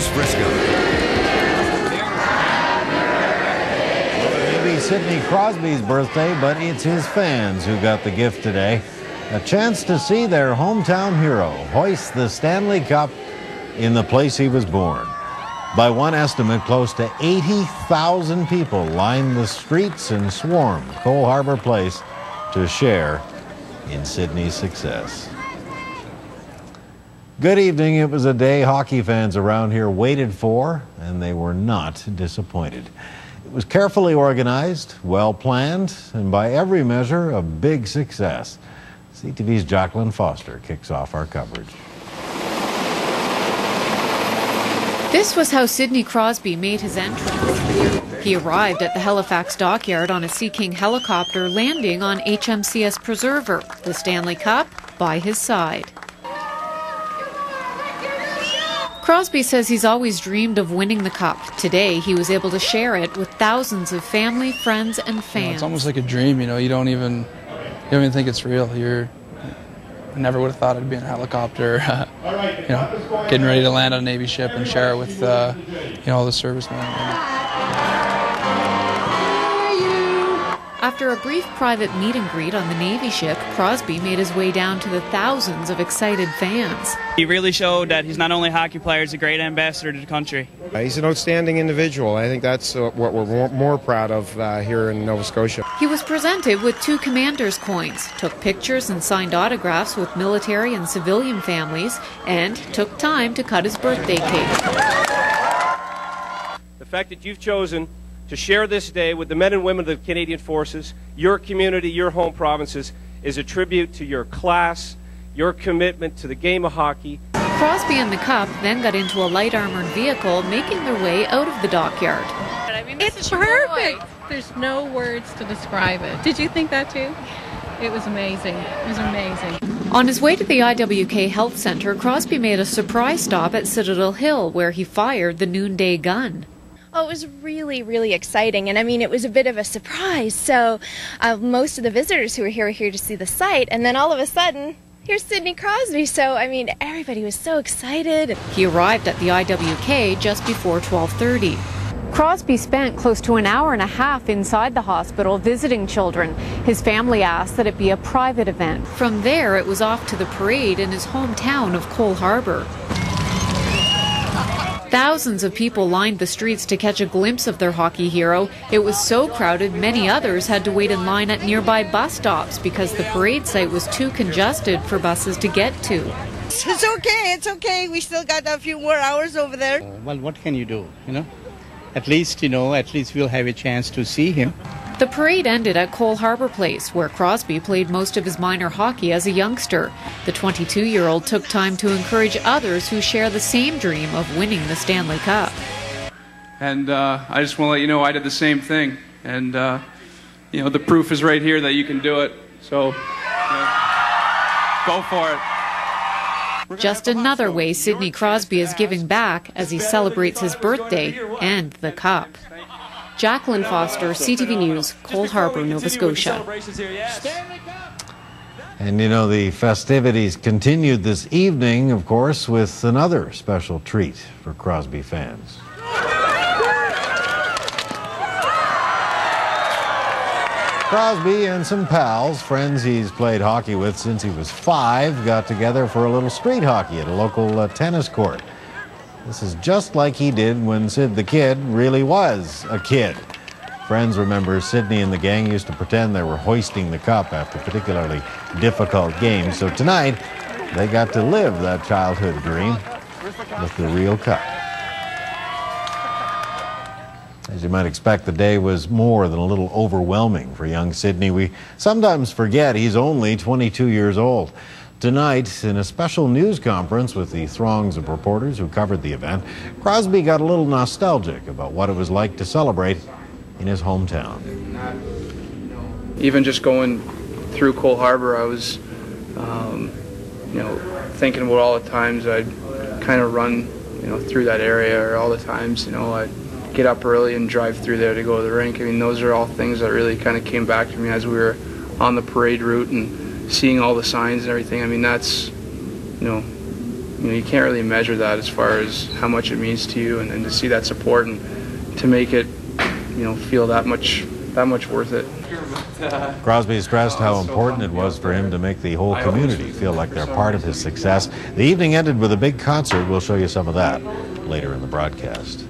Frisco. Maybe Sidney Crosby's birthday, but it's his fans who got the gift today. A chance to see their hometown hero hoist the Stanley Cup in the place he was born. By one estimate, close to 80,000 people lined the streets and swarmed Cole Harbour Place to share in Sidney's success. Good evening. It was a day hockey fans around here waited for, and they were not disappointed. It was carefully organized, well planned, and by every measure, a big success. CTV's Jacqueline Foster kicks off our coverage. This was how Sidney Crosby made his entrance. He arrived at the Halifax dockyard on a Sea King helicopter, landing on HMCS Preserver, the Stanley Cup by his side. Crosby says he's always dreamed of winning the cup. Today, he was able to share it with thousands of family, friends, and fans. It's almost like a dream, you don't even think it's real. I never would have thought I'd be in a helicopter, getting ready to land on a Navy ship and share it with, all the servicemen. After a brief private meet and greet on the Navy ship, Crosby made his way down to the thousands of excited fans. He really showed that he's not only a hockey player, he's a great ambassador to the country. He's an outstanding individual. I think that's what we're more proud of here in Nova Scotia. He was presented with 2 Commander's coins, took pictures and signed autographs with military and civilian families, and took time to cut his birthday cake. The fact that you've chosen to share this day with the men and women of the Canadian Forces, your community, your home provinces, is a tribute to your class, your commitment to the game of hockey. Crosby and the Cup then got into a light armored vehicle, making their way out of the dockyard. It's perfect. There's no words to describe it. Did you think that too? It was amazing. It was amazing. On his way to the IWK Health Centre, Crosby made a surprise stop at Citadel Hill, where he fired the noonday gun. Oh, it was really, really exciting, and it was a bit of a surprise. So most of the visitors who were here to see the site, and then all of a sudden, here's Sidney Crosby. So, everybody was so excited. He arrived at the IWK just before 12:30. Crosby spent close to an hour and a half inside the hospital visiting children. His family asked that it be a private event. From there, it was off to the parade in his hometown of Cole Harbour. Thousands of people lined the streets to catch a glimpse of their hockey hero. It was so crowded, many others had to wait in line at nearby bus stops because the parade site was too congested for buses to get to. It's okay. We still got a few more hours over there. Well, what can you do, At least we'll have a chance to see him. The parade ended at Cole Harbour Place, where Crosby played most of his minor hockey as a youngster. The 22-year-old took time to encourage others who share the same dream of winning the Stanley Cup. And I just want to let you know I did the same thing. And, the proof is right here that you can do it. So, go for it. Just another way Sidney Crosby is giving back as he celebrates his birthday and the Cup. Jacqueline Foster, CTV News, Cole Harbour, Nova Scotia. And the festivities continued this evening, of course, with another special treat for Crosby fans. Crosby and some pals, friends he's played hockey with since he was 5, got together for a little street hockey at a local tennis court. This is just like he did when Sid the Kid really was a kid. Friends remember Sidney and the gang used to pretend they were hoisting the cup after particularly difficult games. So tonight, they got to live that childhood dream with the real cup. As you might expect, the day was more than a little overwhelming for young Sidney. We sometimes forget he's only 22 years old. Tonight, in a special news conference with the throngs of reporters who covered the event, Crosby got a little nostalgic about what it was like to celebrate in his hometown. Even just going through Cole Harbour, I was, thinking about all the times I'd kind of run, through that area, or all the times, I'd get up early and drive through there to go to the rink. Those are all things that really kind of came back to me as we were on the parade route and seeing all the signs and everything. That's, you can't really measure that as far as how much it means to you, and to see that support and to make it, feel that much worth it. Crosby stressed how important it was for him to make the whole community feel like they're part of his success. The evening ended with a big concert. We'll show you some of that later in the broadcast.